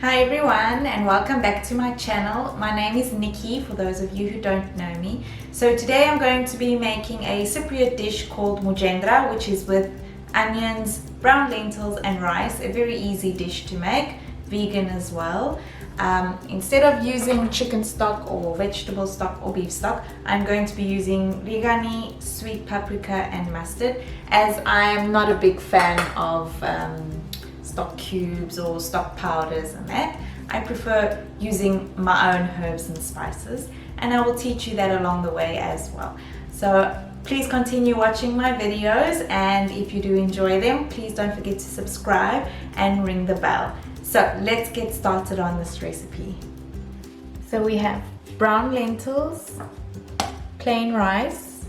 Hi everyone and welcome back to my channel. My name is Niki for those of you who don't know me. So today I'm going to be making a Cypriot dish called Mougentra, which is with onions, brown lentils and rice. A very easy dish to make, vegan as well. Instead of using chicken stock or vegetable stock or beef stock, I'm going to be using Oregano, sweet paprika and mustard, as I am not a big fan of stock cubes or stock powders and that. I prefer using my own herbs and spices, and I will teach you that along the way as well. So please continue watching my videos, and if you do enjoy them, please don't forget to subscribe and ring the bell. So let's get started on this recipe. So we have brown lentils, plain rice,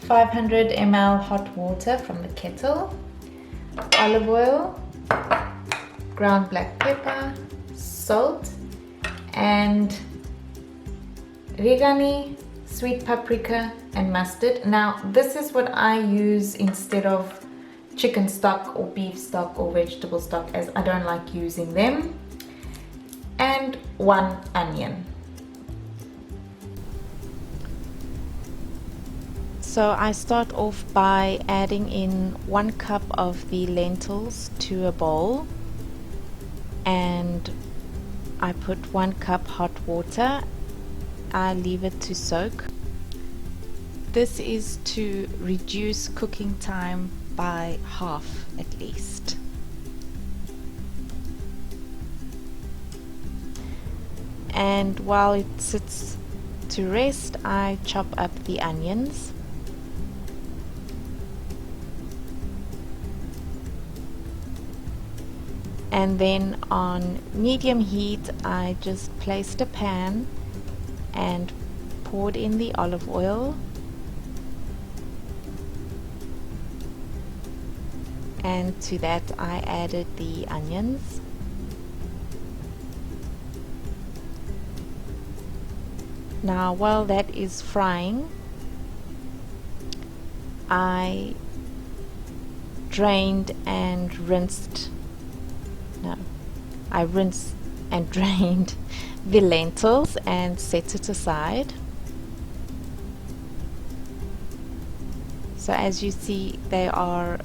500 ml hot water from the kettle, olive oil, ground black pepper, salt, and oregano, sweet paprika and mustard. Now this is what I use instead of chicken stock or beef stock or vegetable stock, as I don't like using them, and 1 onion. So I start off by adding in 1 cup of the lentils to a bowl, and I put 1 cup hot water. I leave it to soak. This is to reduce cooking time by half at least. And while it sits to rest, I chop up the onions. And then on medium heat I just placed a pan and poured in the olive oil, and to that I added the onions. Now while that is frying, I rinsed and drained the lentils and set it aside. So as you see, they are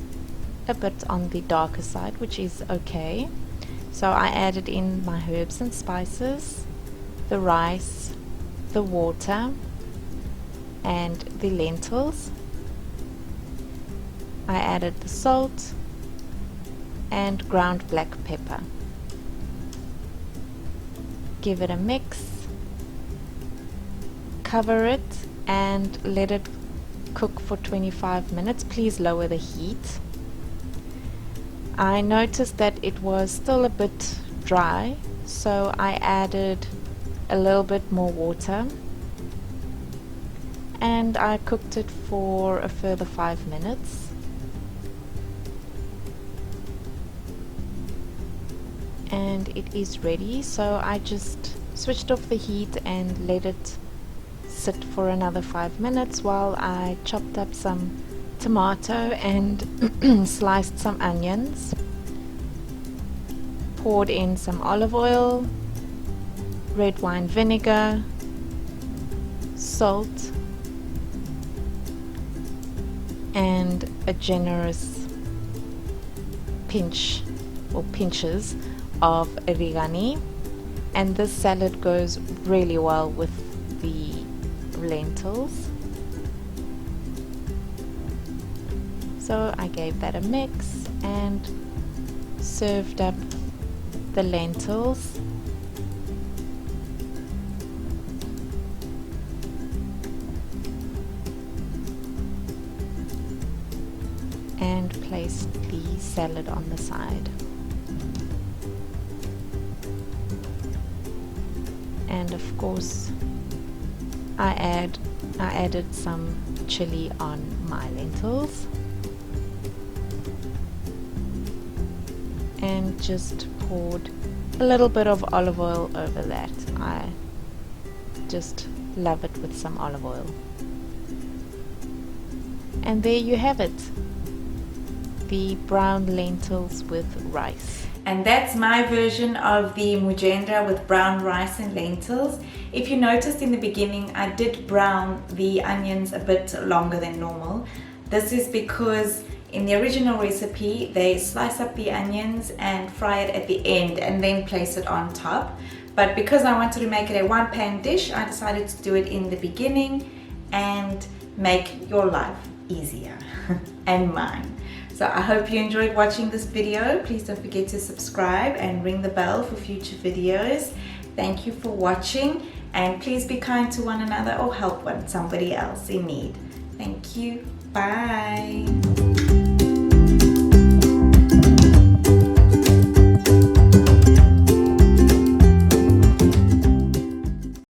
a bit on the darker side, which is okay. So I added in my herbs and spices, the rice, the water and the lentils. I added the salt and ground black pepper. Give it a mix, cover it and let it cook for 25 minutes. Please lower the heat. I noticed that it was still a bit dry, so I added a little bit more water and I cooked it for a further 5 minutes. And it is ready, so I just switched off the heat and let it sit for another 5 minutes while I chopped up some tomato and sliced some onions, poured in some olive oil, red wine vinegar, salt and a generous pinch or pinches of oregano, and this salad goes really well with the lentils. So I gave that a mix and served up the lentils. And placed the salad on the side. And of course I added some chili on my lentils and just poured a little bit of olive oil over that. I just love it with some olive oil. And there you have it, the brown lentils with rice. And that's my version of the Mougentra with brown rice and lentils. If you noticed in the beginning, I did brown the onions a bit longer than normal. This is because in the original recipe, they slice up the onions and fry it at the end and then place it on top. But because I wanted to make it a one-pan dish, I decided to do it in the beginning and make your life easier and mine. So I hope you enjoyed watching this video. Please don't forget to subscribe and ring the bell for future videos. Thank you for watching, and please be kind to one another or help somebody else in need. Thank you. Bye.